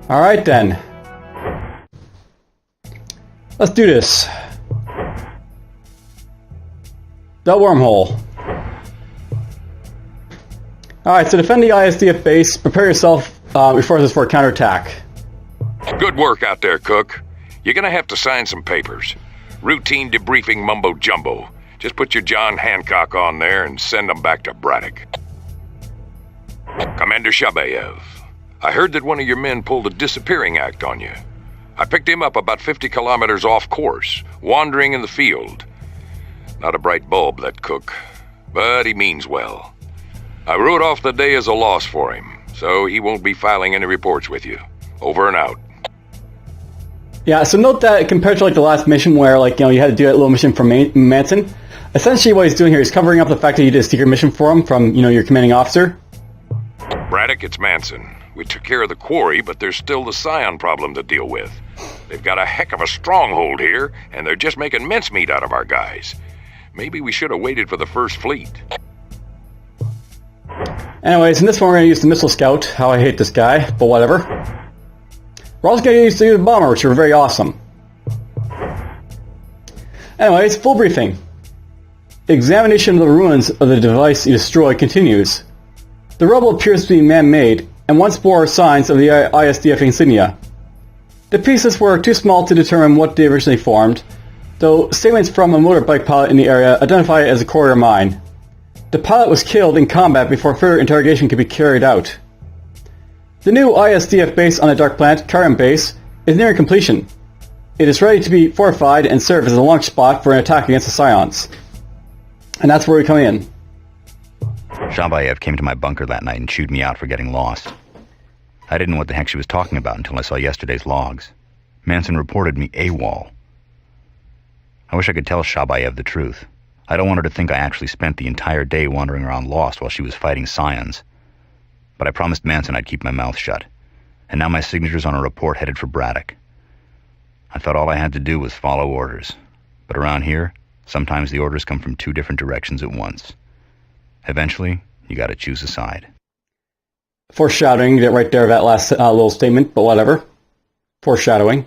Alright then. Let's do this. The wormhole. Alright, so defend the ISDF base. Prepare yourself, reinforces for a counterattack. Good work out there, Cook. You're gonna have to sign some papers. Routine debriefing mumbo-jumbo. Just put your John Hancock on there and send them back to Braddock. Commander Shabayev, I heard that one of your men pulled a disappearing act on you. I picked him up about 50 kilometers off course, wandering in the field. Not a bright bulb, that Cook, but he means well. I wrote off the day as a loss for him, so he won't be filing any reports with you. Over and out. Yeah, so note that compared to like the last mission where you had to do that little mission for Manson, essentially what he's doing here is covering up the fact that you did a secret mission for him from, your commanding officer. Braddock, it's Manson. We took care of the quarry, but there's still the Scion problem to deal with. They've got a heck of a stronghold here, and they're just making mincemeat out of our guys. Maybe we should have waited for the first fleet. Anyways, in this one we're going to use the Missile Scout. How I hate this guy, but whatever. We're also going to use the Bomber, which are very awesome. Anyways, full briefing. Examination of the ruins of the device you destroyed continues. The rubble appears to be man-made, and once more signs of the ISDF insignia. The pieces were too small to determine what they originally formed, though statements from a motorbike pilot in the area identify it as a courier mine. The pilot was killed in combat before further interrogation could be carried out. The new ISDF base on the Dark Planet, Karium Base, is nearing completion. It is ready to be fortified and serve as a launch spot for an attack against the Scions. And that's where we come in. Shabayev came to my bunker that night and chewed me out for getting lost. I didn't know what the heck she was talking about until I saw yesterday's logs. Manson reported me AWOL. I wish I could tell Shabayev the truth. I don't want her to think I actually spent the entire day wandering around lost while she was fighting Scions. But I promised Manson I'd keep my mouth shut. And now my signature's on a report headed for Braddock. I thought all I had to do was follow orders. But around here, sometimes the orders come from two different directions at once. Eventually, you gotta choose a side. Foreshadowing that right there, that last little statement, but whatever. Foreshadowing.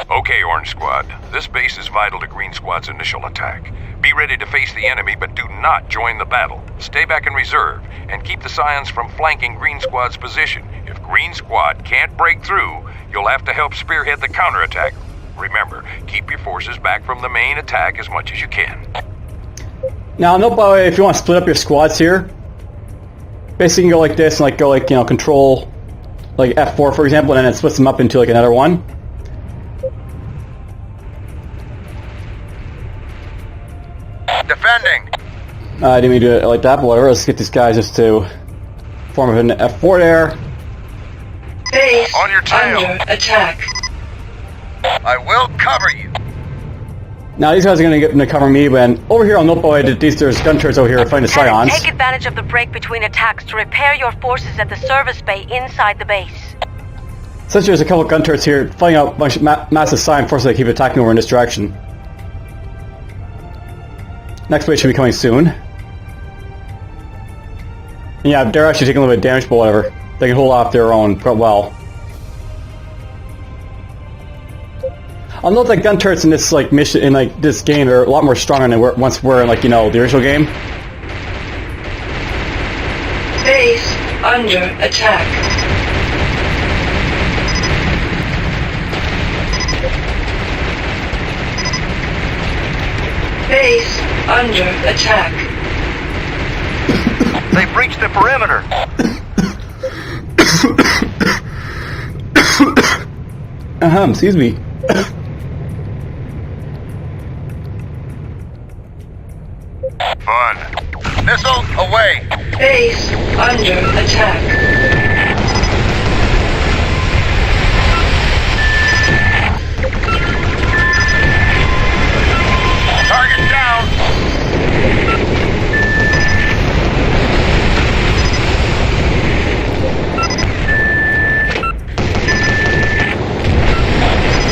Okay, Orange Squad. This base is vital to Green Squad's initial attack. Be ready to face the enemy, but do not join the battle. Stay back in reserve, and keep the Scions from flanking Green Squad's position. If Green Squad can't break through, you'll have to help spearhead the counterattack. Remember, keep your forces back from the main attack as much as you can. Now, note by the way, if you want to split up your squads here, basically you can go like this and go control F4 for example, and then it splits them up into another one. Defending! I didn't mean to do it like that, but whatever. Let's get these guys just to form an F4 there. Base on your tail. Under attack. I will cover you. Now these guys are going to cover me, but over here on Nopo, there's gun turrets over here fighting the Scions. Take advantage of the break between attacks to repair your forces at the service bay inside the base. Since there's a couple of gun turrets here, fighting out a bunch of massive Scion forces that keep attacking over in this direction. Next wave should be coming soon. And yeah, they're actually taking a little bit of damage, but whatever. They can hold off their own quite well. I'll note that gun turrets in this mission in this game are a lot more stronger than once were in the original game. Base under attack. Base under attack. They breached the perimeter. Excuse me. Fun. Missile away. Base under attack. Target down.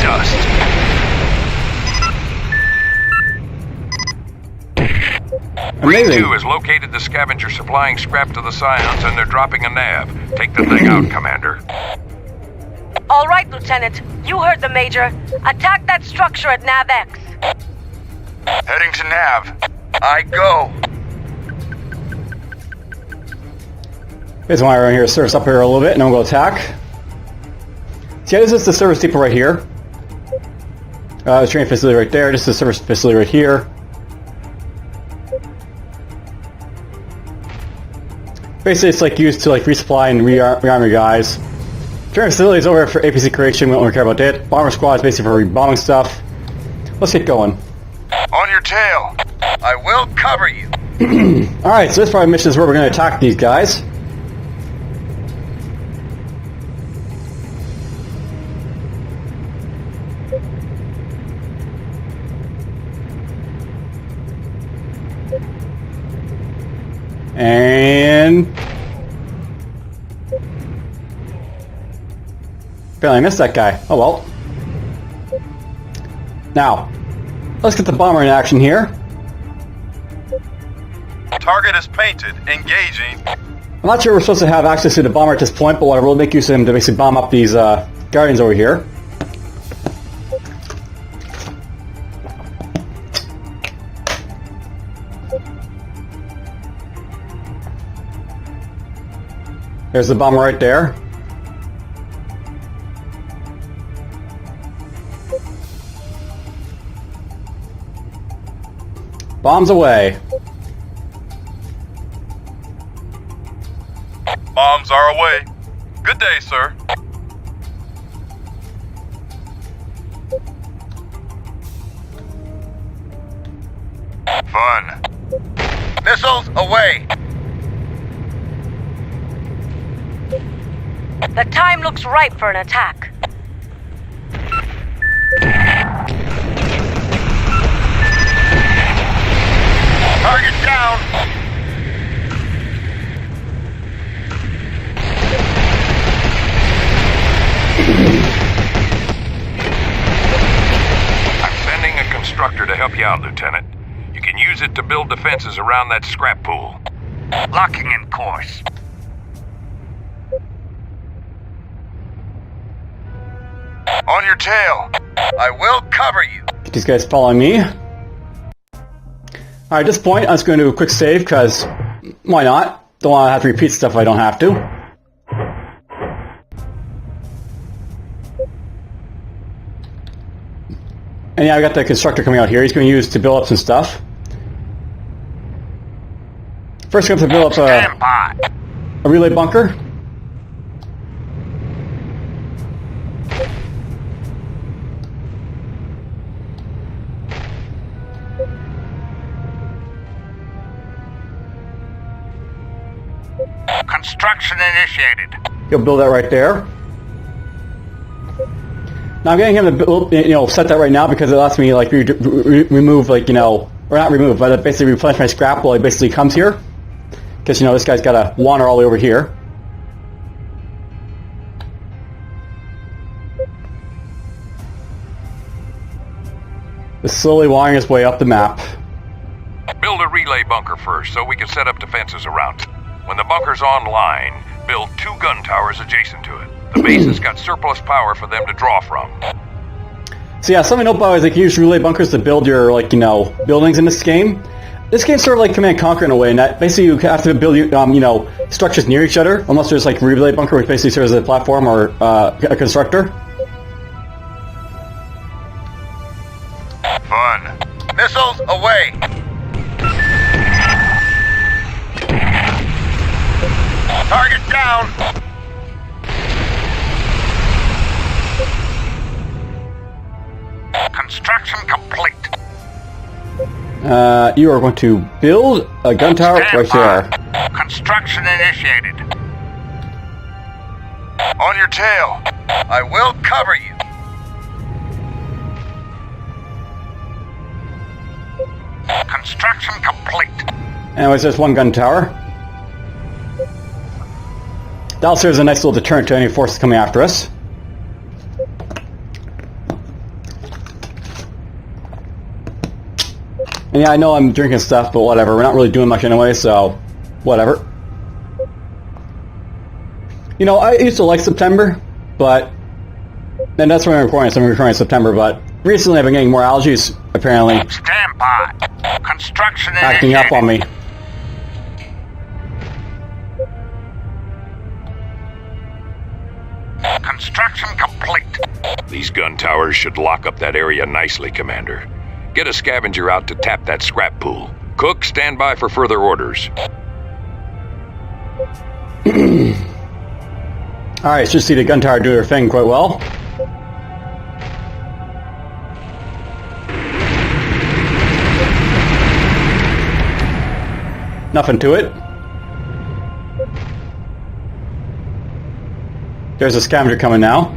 Dust. Green 2 has located the scavenger supplying scrap to the Scions, and they're dropping a nav. Take the thing out, Commander. All right, Lieutenant. You heard the Major. Attack that structure at Nav X. Heading to Nav. I go. Guys want to run here, service up here a little bit, and then we'll go attack. See, this is the service depot right here. The training facility right there. This is the service facility right here. Basically, it's like used to like resupply and rearm your guys. Training facility is over for APC creation. We don't really care about that. Bomber squad is basically for bombing stuff. Let's get going. On your tail. I will cover you. Alright, so this part of the mission is where we're going to attack these guys. And apparently I missed that guy. Oh well. Now, let's get the bomber in action here. Target is painted. Engaging. I'm not sure we're supposed to have access to the bomber at this point, but whatever, we'll make use of him to basically bomb up these guardians over here. There's the bomber right there. Bombs away. Bombs are away. Good day, sir. Fun. Missiles away. The time looks ripe for an attack. Target down. I'm sending a constructor to help you out, Lieutenant. You can use it to build defenses around that scrap pool. Locking in course. On your tail. I will cover you. Get these guys following me. Alright, at this point, I'm just going to do a quick save, because why not? Don't want to have to repeat stuff if I don't have to. And yeah, I got the constructor coming out here. He's going to use to build up some stuff. First, we have to build up a relay bunker. Construction initiated. He'll build that right there. Now I'm getting him to build, set that right now because it lets me like remove or not remove, but basically replenish my scrap while he basically comes here. Because this guy's got to wander all the way over here. Just slowly wandering his way up the map. Build a relay bunker first so we can set up defenses around it. When the bunker's online, build 2 gun towers adjacent to it. The base has got surplus power for them to draw from. So yeah, something I know about is they can use relay bunkers to build your buildings in this game. This game's sort of like Command & Conquer in a way, in that basically you have to build structures near each other, unless there's like relay bunker, which basically serves as a platform or a constructor. Fun. Missiles away. Target down. Construction complete. You are going to build a gun tower right there. Construction initiated. On your tail. I will cover you. Construction complete. Anyways, there's one gun tower. That'll serve as a nice little deterrent to any forces coming after us. And yeah, I know I'm drinking stuff, but whatever. We're not really doing much anyway, so whatever. I used to like September, but And that's when I'm recording, so I'm recording in September, but recently I've been getting more allergies, apparently. Stand by. Construction Acting up on me. Construction complete. These gun towers should lock up that area nicely, Commander. Get a scavenger out to tap that scrap pool. Cook, stand by for further orders. Alright, should see the gun tower do their thing quite well. Nothing to it. There's a scavenger coming now.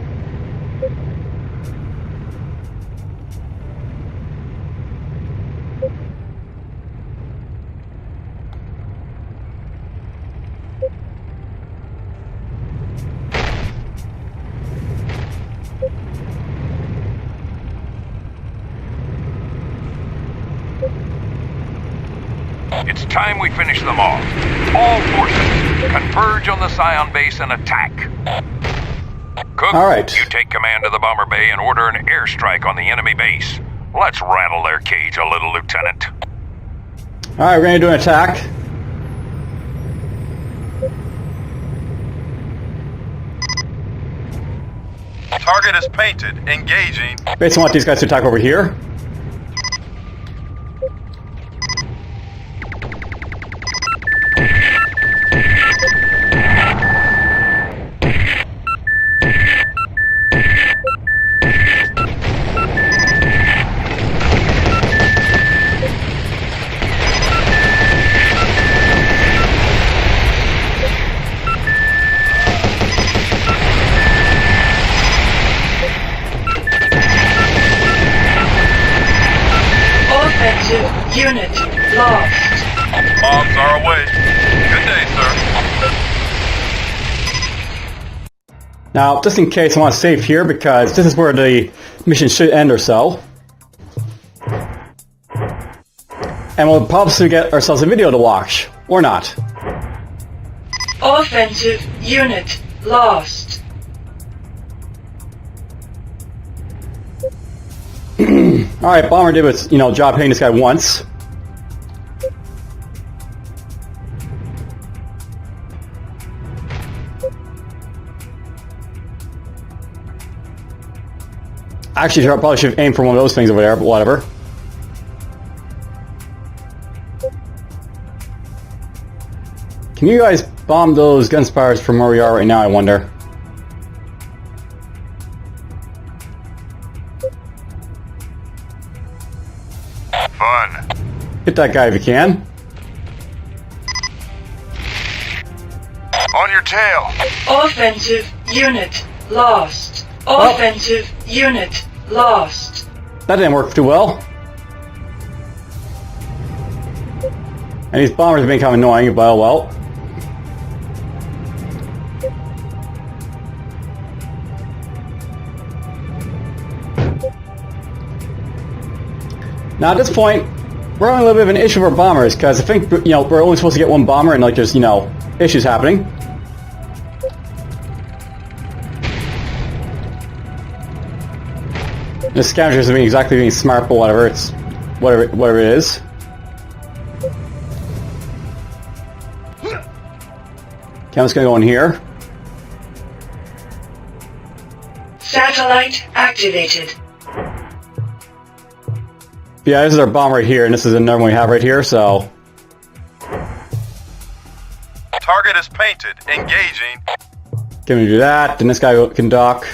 It's time we finish them off. All forces, converge on the Scion base and attack. Cook, all right. You take command of the bomber bay and order an airstrike on the enemy base. Let's rattle their cage a little, Lieutenant. Alright, we're gonna do an attack. Target is painted. Engaging. Basically want these guys to attack over here. Offensive unit lost. Bombs are away. Good day, sir. Now, just in case, I want to save here because this is where the mission should end or so. And we'll probably get ourselves a video to watch. Or not. Offensive unit lost. Alright, Bomber did its, job hitting this guy once. Actually, I probably should have aimed for one of those things over there, but whatever. Can you guys bomb those gun spires from where we are right now, I wonder? Fun. Hit that guy if you can. On your tail. Offensive unit lost. Offensive unit lost. That didn't work too well. And these bombers have been kind of annoying, but oh well. Now at this point, we're having a little bit of an issue with our bombers, because I think, we're only supposed to get one bomber and there's, issues happening. The scavengers are being exactly being smart, but whatever, it's whatever it is. Okay, I'm just gonna go in here. Satellite activated. Yeah, this is our bomb right here, and this is another one we have right here, so... Target is painted. Engaging. Can we do that? Then this guy can dock.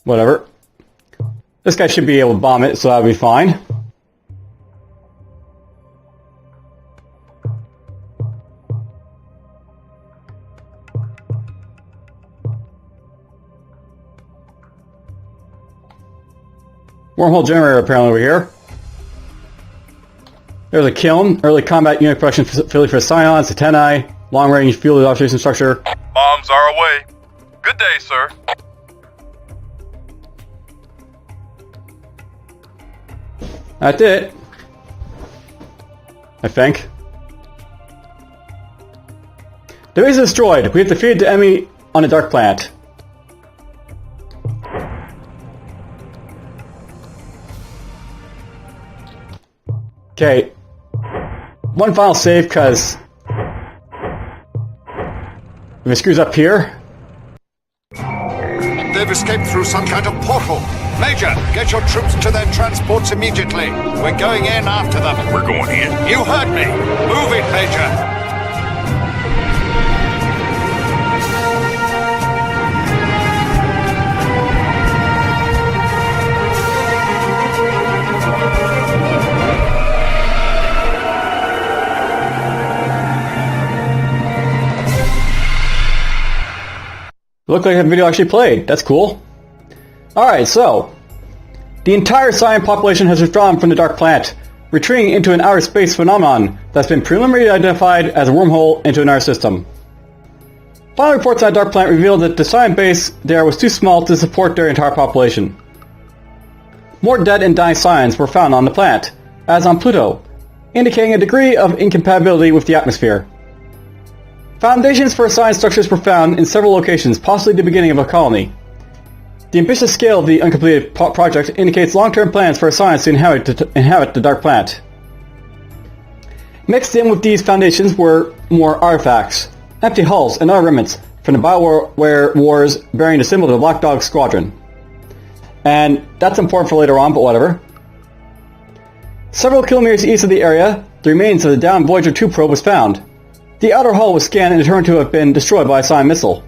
Whatever. This guy should be able to bomb it, so that'll be fine. Wormhole generator apparently over here. There's a kiln, early combat unit production facility for Scions, antennae, long-range field observation structure. Bombs are away. Good day, sir. That's it. I think. The base is destroyed. We have defeated the enemy on the Dark Planet. Okay. One final save, because if it screws up here... They've escaped through some kind of portal. Major, get your troops to their transports immediately. We're going in after them. We're going in. You heard me. Move it, Major. Looked like that video actually played. That's cool. Alright, so the entire Scion population has withdrawn from the Dark Planet, retreating into an outer space phenomenon that's been preliminarily identified as a wormhole into an outer system. Final reports on the Dark Planet revealed that the Scion base there was too small to support their entire population. More dead and dying Scions were found on the planet, as on Pluto, indicating a degree of incompatibility with the atmosphere. Foundations for Scion structures were found in several locations, possibly the beginning of a colony. The ambitious scale of the uncompleted project indicates long-term plans for Science to inhabit the Dark Planet. Mixed in with these foundations were more artifacts, empty hulls, and other remnants from the Bioware wars bearing the symbol of the Black Dog Squadron. And that's important for later on, but whatever. Several kilometers east of the area, the remains of the downed Voyager 2 probe was found. The outer hull was scanned and determined to have been destroyed by a Scion missile.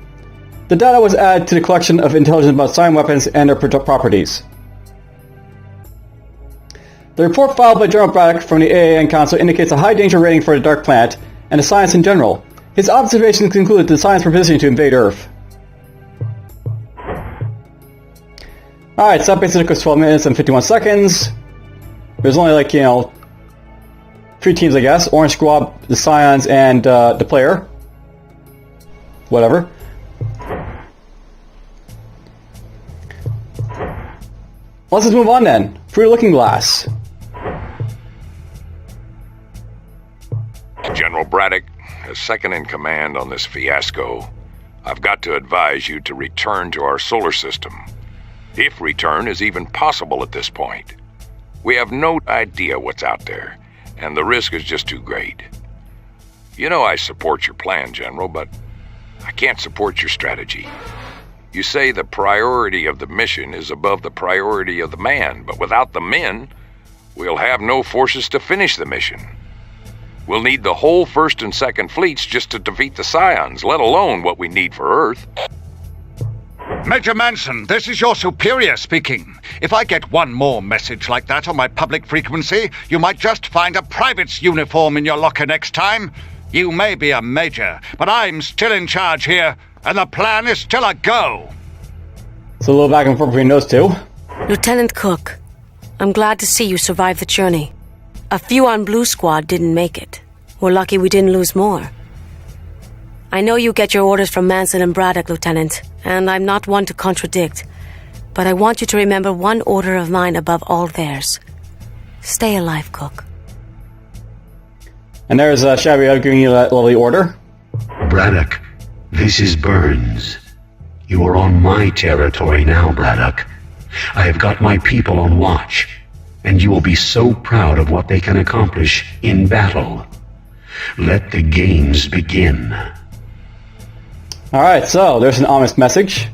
The data was added to the collection of intelligence about Scion weapons and their properties. The report filed by General Braddock from the AAN Council indicates a high danger rating for the Dark Planet and the Science in general. His observations concluded that the Science were positioned to invade Earth. Alright, so that basically took us 12 minutes and 51 seconds. There's only like, 3 teams, I guess. Orange Squad, the Scions, and the player. Whatever. Let's just move on then. Through the Looking Glass. General Braddock, as second in command on this fiasco, I've got to advise you to return to our solar system. If return is even possible at this point. We have no idea what's out there, and the risk is just too great. You know I support your plan, General, but I can't support your strategy. You say the priority of the mission is above the priority of the man, but without the men, we'll have no forces to finish the mission. We'll need the whole 1st and 2nd fleets just to defeat the Scions, let alone what we need for Earth. Major Manson, this is your superior speaking. If I get one more message like that on my public frequency, you might just find a private's uniform in your locker next time. You may be a major, but I'm still in charge here, and the plan is still a go. So a little back and forth between those two. Lieutenant Cook, I'm glad to see you survived the journey. A few on Blue Squad didn't make it. We're lucky we didn't lose more. I know you get your orders from Manson and Braddock, Lieutenant, and I'm not one to contradict, but I want you to remember one order of mine above all theirs. Stay alive, Cook. And there's Shabby giving you that lovely order. Braddock, this is Burns. You are on my territory now, Braddock. I have got my people on watch, and you will be so proud of what they can accomplish in battle. Let the games begin. Alright, so there's an ominous message.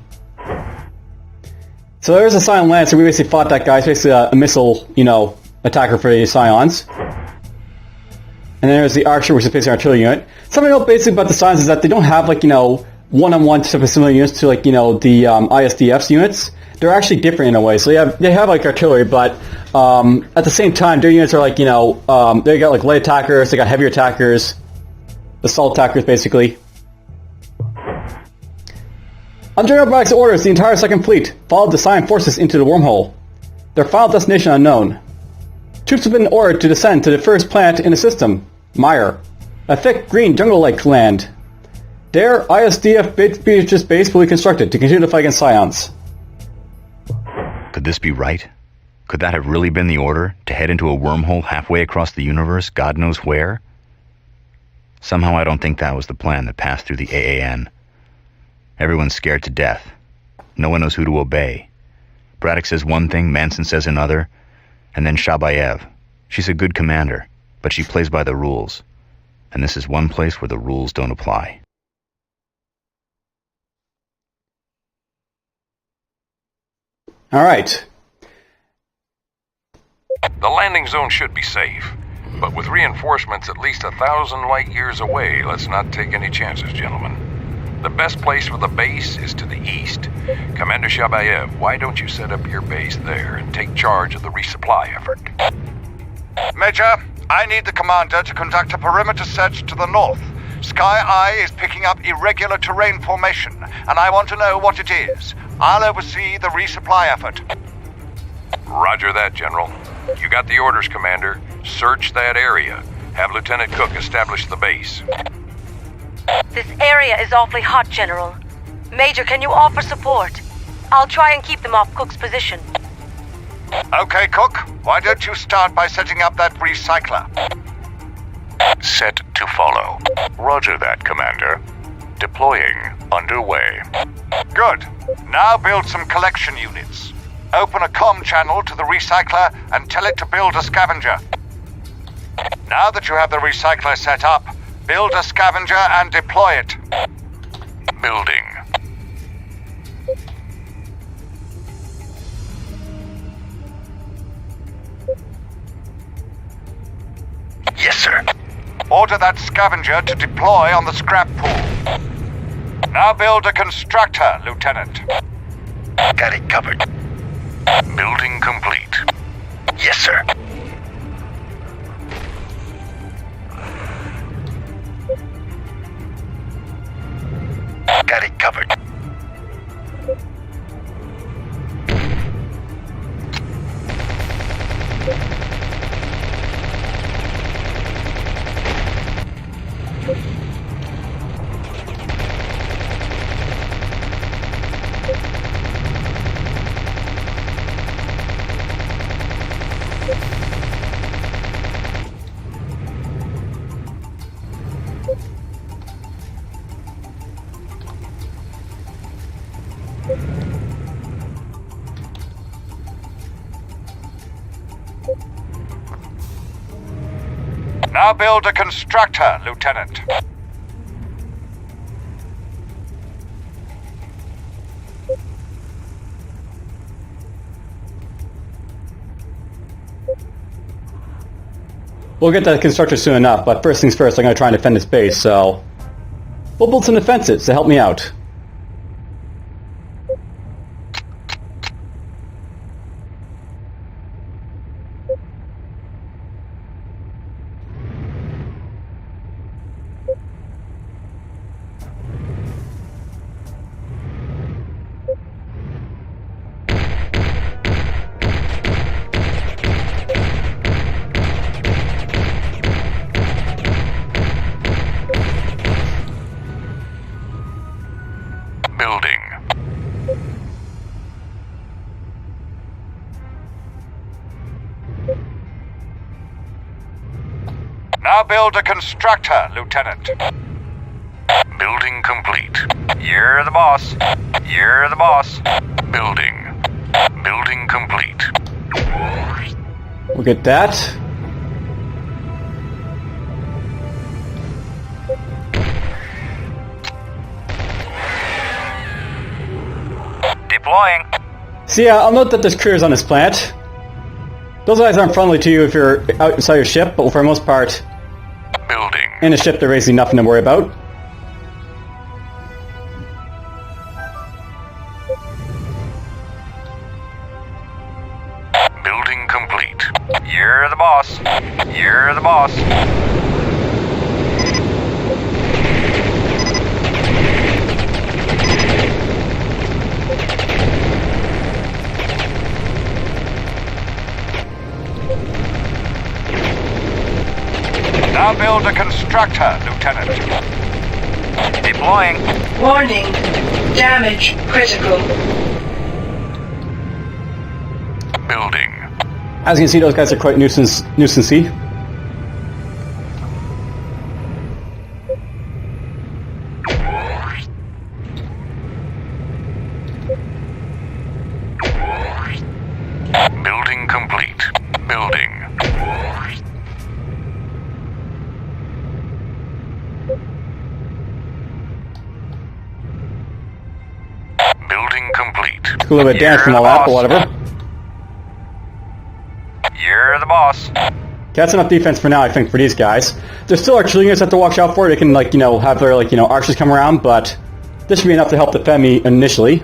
So there's a Scion Lancer. We basically fought that guy. It's basically a missile, attacker for the Scions. And then there's the Archer, which is basically an artillery unit. Something else basically about the Scions is that they don't have, one-on-one type of similar units to, the ISDF's units. They're actually different in a way. So they have artillery, but at the same time, their units are they got, light attackers, they got heavy attackers, assault attackers, basically. On General Braddock's orders, the entire 2nd Fleet followed the Scion forces into the wormhole. Their final destination unknown. Troops have been ordered to descend to the first planet in the system, Mire, a thick green jungle-like land. There, ISDF Beatrice base will be constructed to continue the fight against Scions. Could this be right? Could that have really been the order, to head into a wormhole halfway across the universe, God knows where? Somehow I don't think that was the plan that passed through the AAN. Everyone's scared to death. No one knows who to obey. Braddock says one thing, Manson says another, and then Shabayev. She's a good commander, but she plays by the rules. And this is one place where the rules don't apply. All right. The landing zone should be safe, but with reinforcements at least 1,000 light years away, let's not take any chances, gentlemen. The best place for the base is to the east. Commander Shabayev, why don't you set up your base there and take charge of the resupply effort? Major, I need the commander to conduct a perimeter search to the north. Sky Eye is picking up irregular terrain formation, and I want to know what it is. I'll oversee the resupply effort. Roger that, General. You got the orders, Commander. Search that area. Have Lieutenant Cook establish the base. This area is awfully hot, General. Major, can you offer support? I'll try and keep them off Cook's position. Okay, Cook. Why don't you start by setting up that recycler? Set to follow. Roger that, Commander. Deploying underway. Good. Now build some collection units. Open a comm channel to the recycler and tell it to build a scavenger. Now that you have the recycler set up, build a scavenger and deploy it. Building. Yes, sir. Order that scavenger to deploy on the scrap pool. Now build a constructor, Lieutenant. Got it covered. Building complete. Yes, sir. Got it covered. Now build a constructor, Lieutenant. We'll get that constructor soon enough, but first things first, I'm going to try and defend this base, so... we'll build some defenses to help me out. Building. Now build a constructor, Lieutenant. Building complete. You're the boss. You're the boss. Building. Building complete. We'll get that. Deploying. So yeah, I'll note that there's critters on this planet. Those guys aren't friendly to you if you're outside your ship, but for the most part, Building. in a ship they're basically nothing to worry about. Building complete. You're the boss. You're the boss. Now build a constructor, Lieutenant. Deploying. Warning. Damage critical. Building. As you can see, those guys are quite nuisancey. Took a little bit of damage from all that, but whatever. You're the boss. That's enough defense for now, I think, for these guys. There's still archery units have to watch out for. They can, like, you know, have their, like, you know, archers come around, but this should be enough to help defend me initially.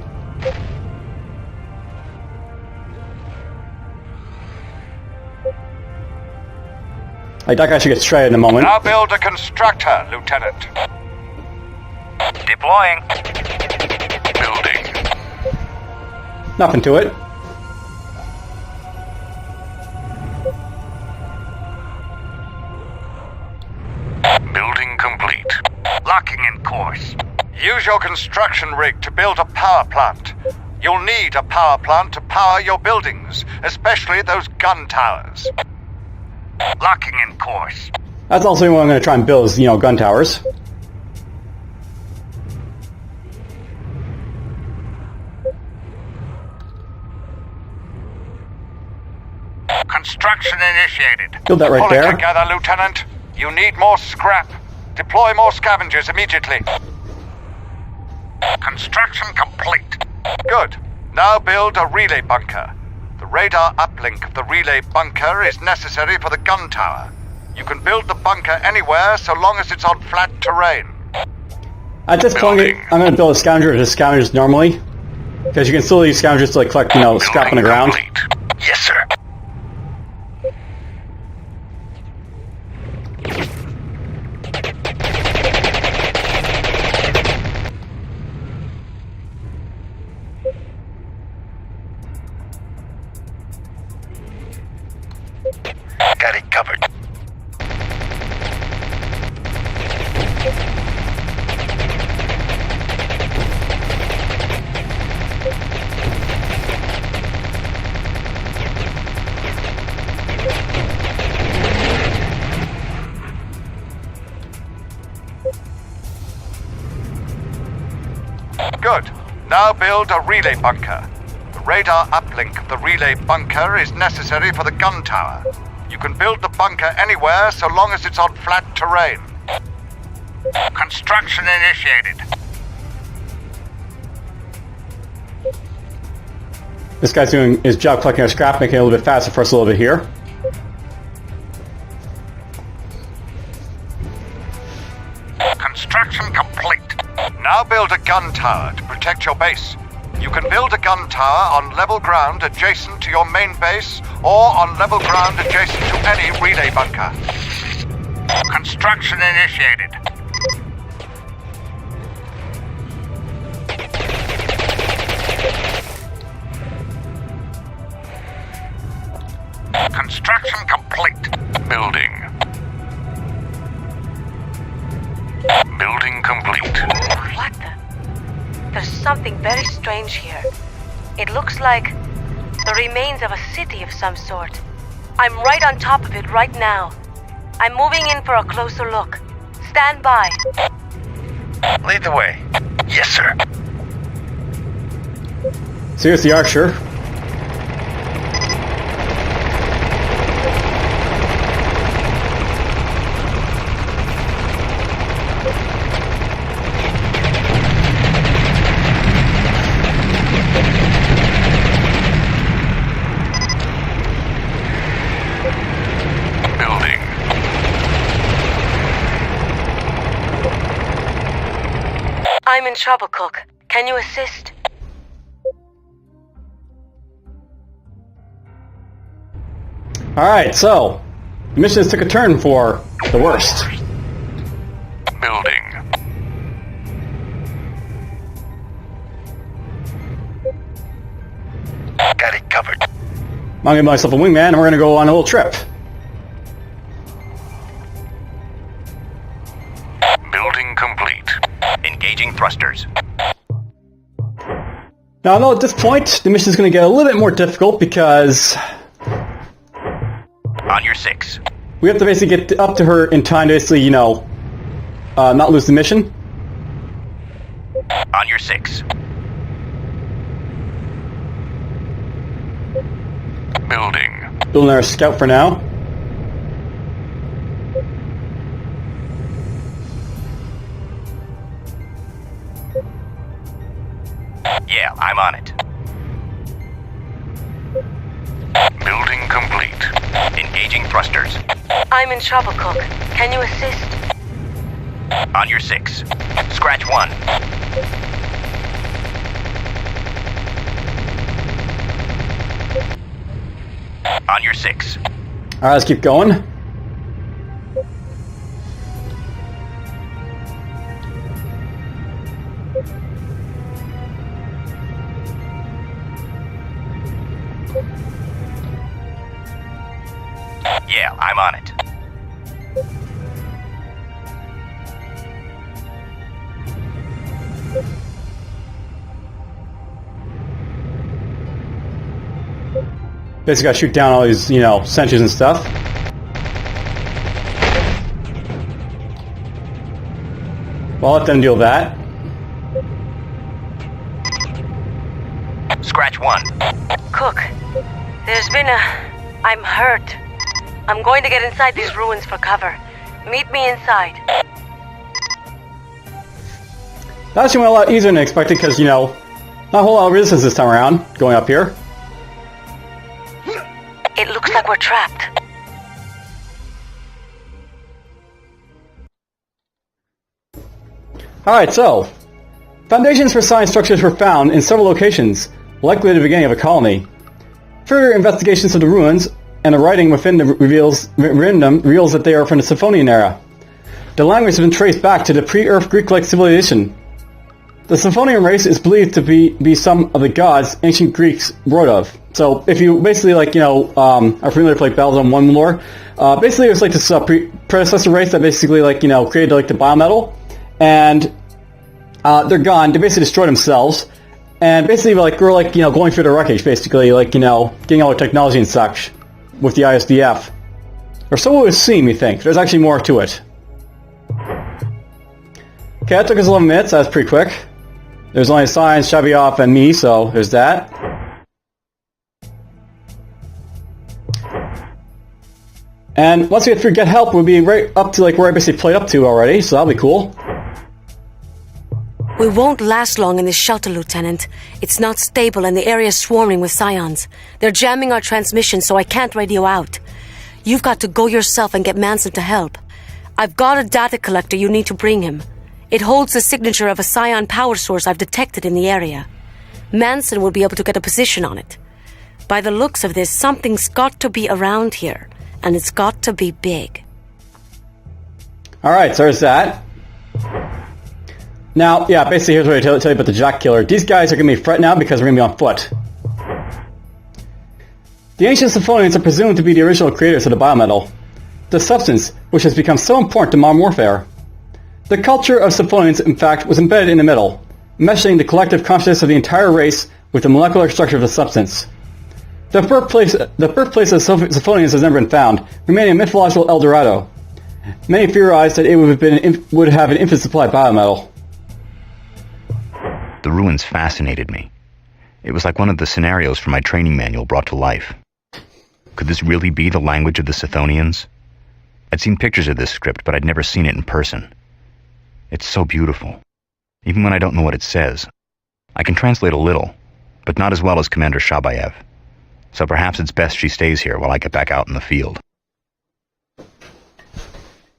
Like, that guy should get shredded in a moment. Now build a constructor, Lieutenant. Deploying. Building. Nothing to it. Building complete. Locking in course. Use your construction rig to build a power plant. You'll need a power plant to power your buildings, especially those gun towers. Locking in course. That's also what I'm going to try and build is, you know, gun towers. Construction initiated. Build that right Pull there. it together, Lieutenant. You need more scrap. Deploy more scavengers immediately. Construction complete. Good. Now build a relay bunker. The radar uplink of the relay bunker is necessary for the gun tower. You can build the bunker anywhere so long as it's on flat terrain. At this point, I'm going to build a scavenger to scavengers normally. Because you can still use scavengers to, like, collect, you know, scrap on the ground. Complete. Yes, sir. Got it covered. Good. Now build a relay bunker. The radar uplink of the relay bunker is necessary for the gun tower. You can build the bunker anywhere so long as it's on flat terrain. Construction initiated. This guy's doing his job collecting our scrap, making it a little bit faster for us a little bit here. Construction complete. Now build a gun tower to protect your base. You can build a gun tower on level ground adjacent to your main base or on level ground adjacent to any relay bunker. Construction initiated. Construction complete. Building. Building complete. What the? There's something very strange here. It looks like the remains of a city of some sort. I'm right on top of it right now. I'm moving in for a closer look. Stand by. Lead the way. Yes, sir. So here's the archer. I'm in trouble, Cook. Can you assist? Alright, so the missions took a turn for the worst. Building. Got it covered. I'm gonna give myself a wingman and we're gonna go on a little trip. Building complete. Engaging thrusters. Now I know at this point the mission is gonna get a little bit more difficult because On your 6. we have to basically get up to her in time to basically, you know, not lose the mission. On your 6. Building. Building our scout for now. Yeah, I'm on it. Engaging thrusters. I'm in trouble, Cook. Can you assist? On your 6. Scratch 1. On your 6. Alright, let's keep going. Yeah, I'm on it. Basically gotta shoot down all these, sentries and stuff. Well, I'll let them deal with that. Scratch 1. Cook, there's been I'm hurt. I'm going to get inside these ruins for cover. Meet me inside. That actually went a lot easier than expected because, not a whole lot of resistance this time around, going up here. It looks like we're trapped. Alright, so. Foundations for science structures were found in several locations, likely the beginning of a colony. Further investigations of the ruins and the writing within them reveals that they are from the Symphonian era. The language has been traced back to the pre-Earth Greek-like civilization. The Symphonian race is believed to be some of the gods ancient Greeks wrote of. So if you basically are familiar with Battlezone 1 lore, basically it's like this predecessor race that basically created the biometal, and they're gone. They basically destroyed themselves, and basically we're going through the wreckage, basically getting all the technology and such with the ISDF, or so it would seem. You think there's actually more to it. Okay, that took us 11 minutes. That's pretty quick. There's only Scions, Shavyov, and me, so there's that. And once we get through Get Help, we'll be right up to where I basically played up to already, so that'll be cool. We won't last long in this shelter, Lieutenant. It's not stable and the area's swarming with Scions. They're jamming our transmission, so I can't radio out. You've got to go yourself and get Manson to help. I've got a data collector you need to bring him. It holds the signature of a Scion power source I've detected in the area. Manson will be able to get a position on it. By the looks of this, something's got to be around here, and it's got to be big. Alright, so there's that. Now, yeah, basically here's what I tell you about the Jack Killer. These guys are going to be fret now because we're going to be on foot. The ancient Symphonians are presumed to be the original creators of the biometal, the substance which has become so important to modern warfare. The culture of Symphonians, in fact, was embedded in the middle, meshing the collective consciousness of the entire race with the molecular structure of the substance. The birthplace of Symphonians has never been found, remaining a mythological El Dorado. Many theorize that it would have an infinite supply of biometal. The ruins fascinated me. It was like one of the scenarios from my training manual brought to life. Could this really be the language of the Scythonians? I'd seen pictures of this script, but I'd never seen it in person. It's so beautiful. Even when I don't know what it says. I can translate a little, but not as well as Commander Shabayev. So perhaps it's best she stays here while I get back out in the field.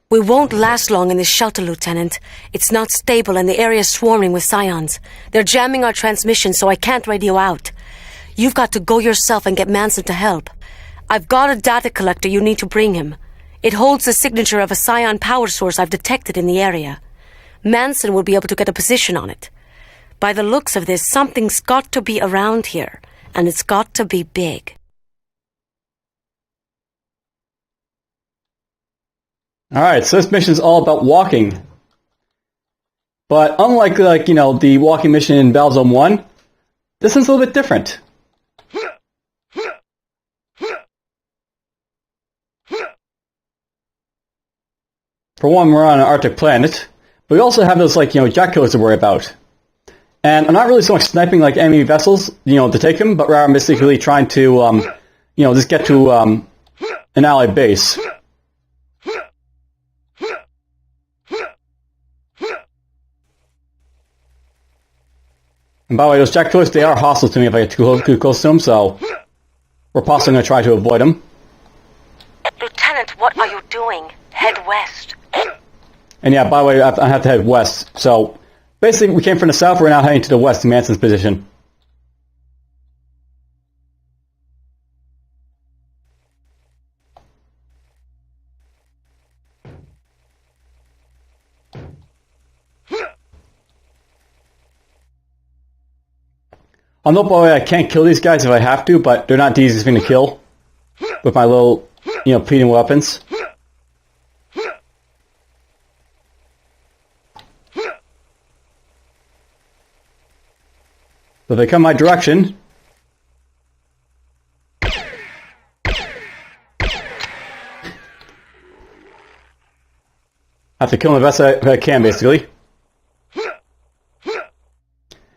We won't last long in this shelter, Lieutenant. It's not stable and the area's swarming with Scions. They're jamming our transmission, so I can't radio out. You've got to go yourself and get Manson to help. I've got a data collector you need to bring him. It holds the signature of a Scion power source I've detected in the area. Manson will be able to get a position on it. By the looks of this, something's got to be around here, and it's got to be big. Alright, so this mission is all about walking. But unlike, the walking mission in Battlezone 1, this one's a little bit different. For one, we're on an Arctic planet, but we also have those, Jack Killers to worry about. And I'm not really so much sniping, enemy vessels, to take them, but rather I'm basically trying to, just get to, an allied base. And by the way, those Jack Killers, they are hostile to me if I get too close to them, so we're possibly going to try to avoid them. what are you doing? Head west. And yeah, by the way, I have to head west. So, basically, we came from the south, we're now heading to the west to Manson's position. I'll note, by the way, I can't kill these guys if I have to, but they're not the easiest thing to kill with my little, pleating weapons. So if they come my direction, I have to kill them the best I can, basically.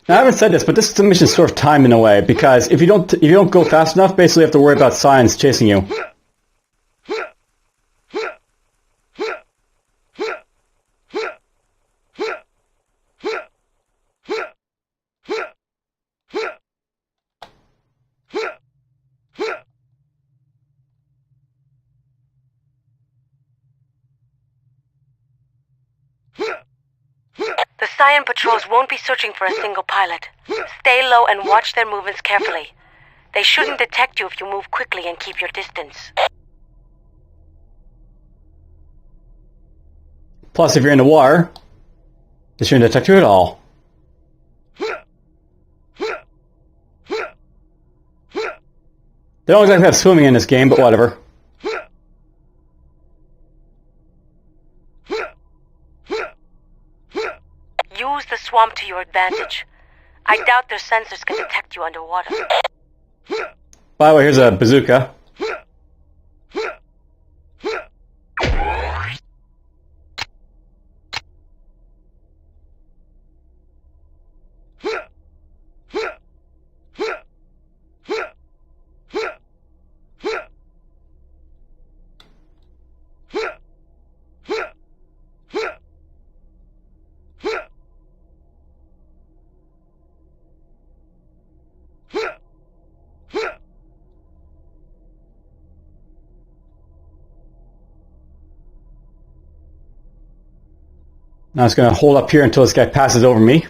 Now, I haven't said this, but this mission is sort of timed in a way, because if you don't go fast enough, basically you have to worry about Scions chasing you. The Scion patrols won't be searching for a single pilot. Stay low and watch their movements carefully. They shouldn't detect you if you move quickly and keep your distance. Plus, if you're in the water, they shouldn't detect you at all. They don't exactly have swimming in this game, but whatever. Use the swamp to your advantage. I doubt their sensors can detect you underwater. By the way, here's a bazooka. Now it's going to hold up here until this guy passes over me.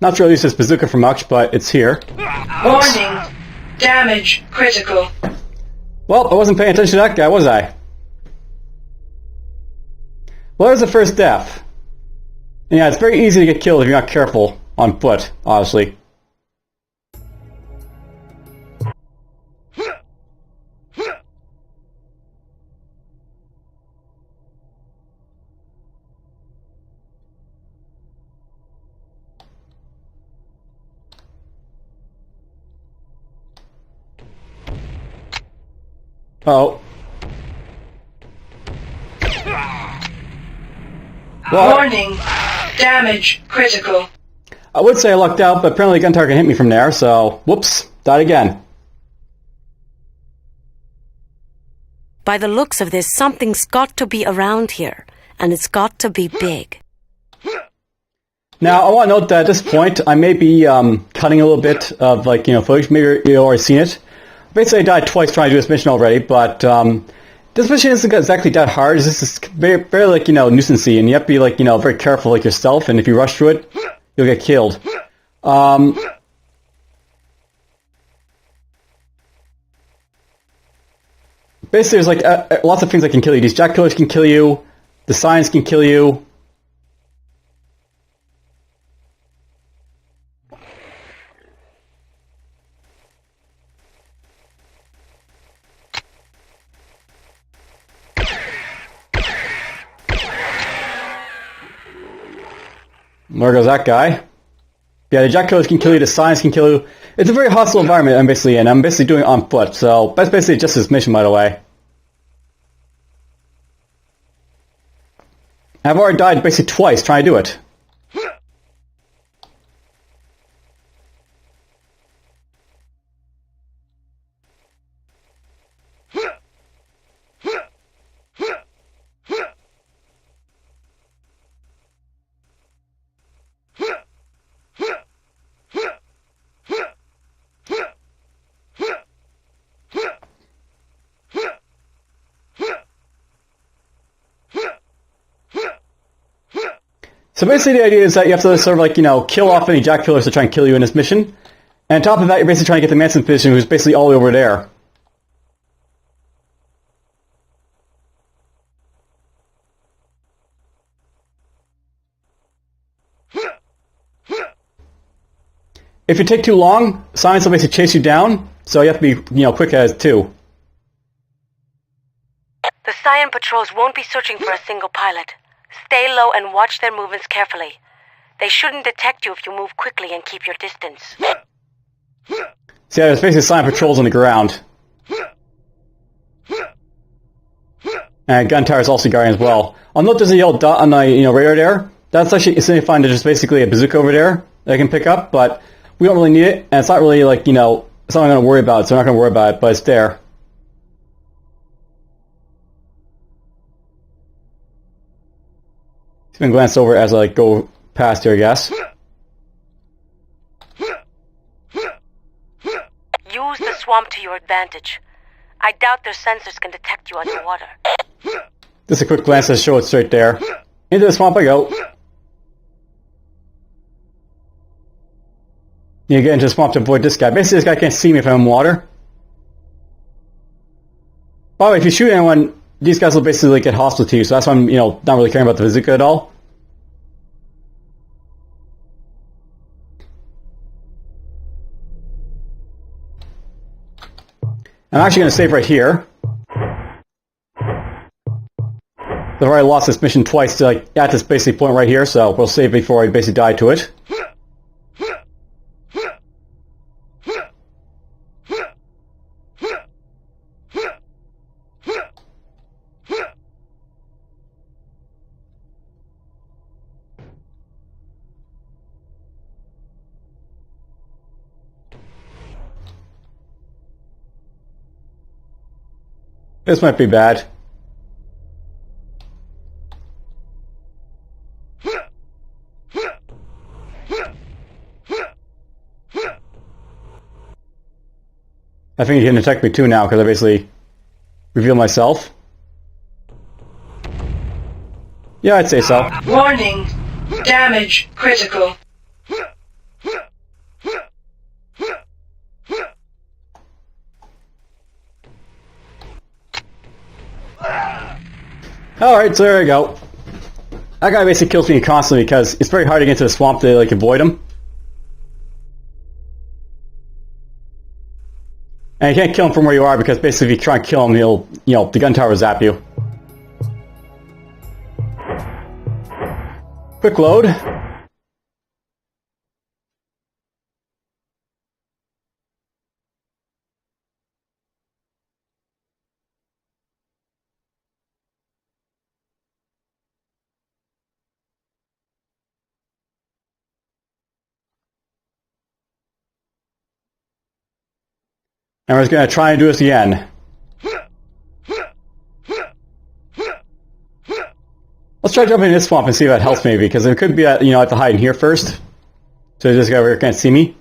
Not sure I use this bazooka for much, but it's here. Warning. Damage critical. Well, I wasn't paying attention to that guy, was I? Well, there's the first death. And yeah, it's very easy to get killed if you're not careful on foot, obviously. Oh. Well, Warning. Damage critical. I would say I lucked out, but apparently the gun target hit me from there, so whoops, died again. By the looks of this, something's got to be around here, and it's got to be big. Now, I want to note that at this point, I may be cutting a little bit of, footage. Maybe you've already seen it. Basically, I died twice trying to do this mission already, but this mission isn't exactly that hard. It's just very, very nuisancey, and you have to be, very careful, yourself, and if you rush through it, you'll get killed. Basically, there's, lots of things that can kill you. These jack killers can kill you. The Scions can kill you. There goes that guy. Yeah, the jack killers can kill you, the Scions can kill you. It's a very hostile environment I'm basically in. I'm basically doing it on foot, so that's basically just this mission, by the way. I've already died basically twice trying to do it. So basically the idea is that you have to sort of like, you know, kill off any jack killers to try and kill you in this mission. And on top of that, you're basically trying to get the Manson position, who's basically all the way over there. If you take too long, Scions will basically chase you down, so you have to be, you know, quick as too. The Scion patrols won't be searching for a single pilot. Stay low and watch their movements carefully. They shouldn't detect you if you move quickly and keep your distance. So yeah, there's basically Scion patrols on the ground. And gun towers also guarding as well. I'll note there's a yellow dot on the, you know, radar there. That's actually, it's fine. There's just basically a bazooka over there that I can pick up, but we don't really need it, and it's not really like, you know, it's not I'm going to worry about, so I'm not going to worry about it, but it's there. Just going to glance over as I like, go past here, I guess. Use the swamp to your advantage. I doubt their sensors can detect you underwater. Just a quick glance to show it straight there. Into the swamp I go. You get into the swamp to avoid this guy. Basically, this guy can't see me if I'm in water. By the way, if you shoot anyone, these guys will basically get hostile to you, so that's why I'm, you know, not really caring about the bazooka at all. I'm actually going to save right here. I've already lost this mission twice to, like, at this basically point right here, so we'll save before I basically die to it. This might be bad. I think he can detect me too now because I basically reveal myself. Yeah, I'd say so. Warning. Damage critical. Alright, so there we go. That guy basically kills me constantly because it's very hard to get into the swamp to like avoid him. And you can't kill him from where you are because basically if you try and kill him, he'll, you know, the gun tower will zap you. Quick load. And we're just going to try and do this again. Let's try jumping in this swamp and see if that helps maybe, because it could be at, you know, I have to hide in here first. So this guy over here can't see me.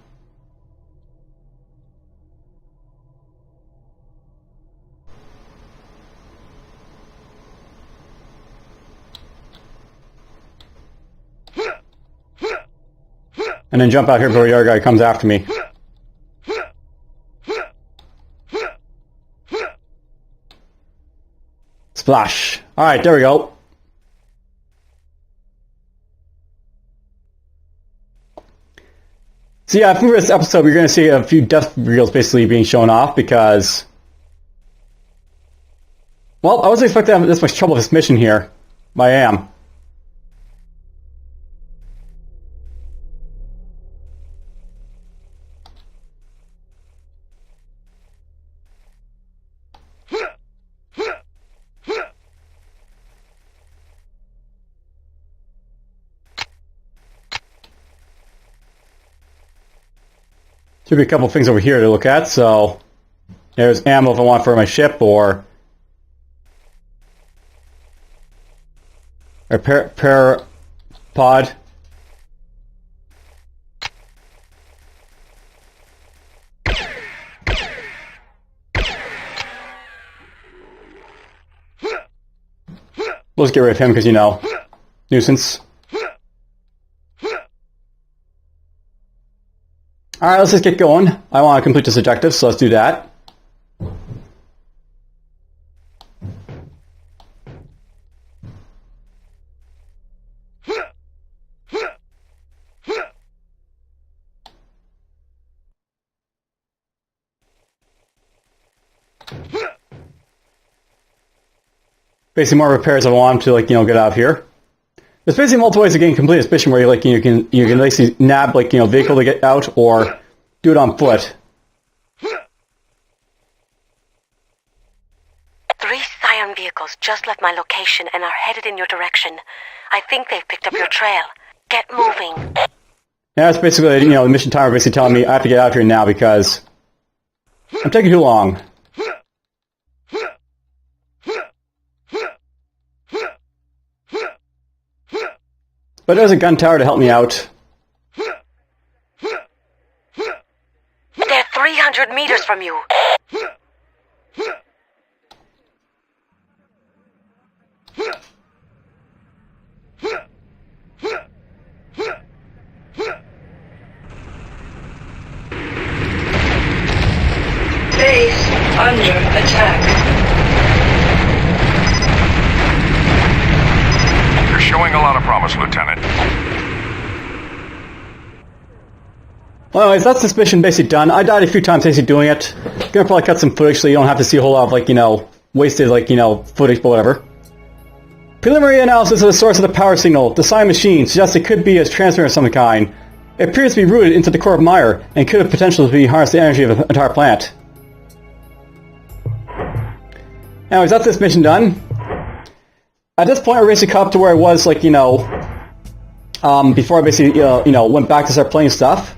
And then jump out here before the other guy comes after me. Splash. Alright, there we go. So yeah, for this episode we're going to see a few death reels basically being shown off because... Well, I wasn't expecting to have this much trouble with this mission here. But I am. Should be a couple things over here to look at, so there's ammo if I want for my ship, or a repair pod. Let's get rid of him because, you know, nuisance. Alright, let's just get going. I want to complete this objective, so let's do that. Basically, more repairs if I want to, like, you know, get out of here. There's basically multiple ways to get complete this mission where you, like, you can basically nab, like, you know, vehicle to get out, or do it on foot. 3 Scion vehicles just left my location and are headed in your direction. I think they've picked up your trail. Get moving. Yeah, that's basically, you know, the mission timer basically telling me I have to get out of here now because I'm taking too long. But there's a gun tower to help me out. They're 300 meters from you. Base under attack. You're showing a lot of promise, Lieutenant. Well, anyways, that's this mission basically done. I died a few times basically doing it. Gonna probably cut some footage so you don't have to see a whole lot of, like, you know, wasted, like, you know, footage, but whatever. Preliminary analysis of the source of the power signal. The Scion machine suggests it could be a transmitter of some kind. It appears to be rooted into the core of Meyer and could have potential to be harness the energy of the entire plant. Anyways, that's this mission done. At this point, I basically caught up to where I was, like, you know, before I basically, you know, went back to start playing stuff.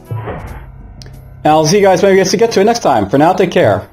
And I'll see you guys when we get to it next time. For now, take care.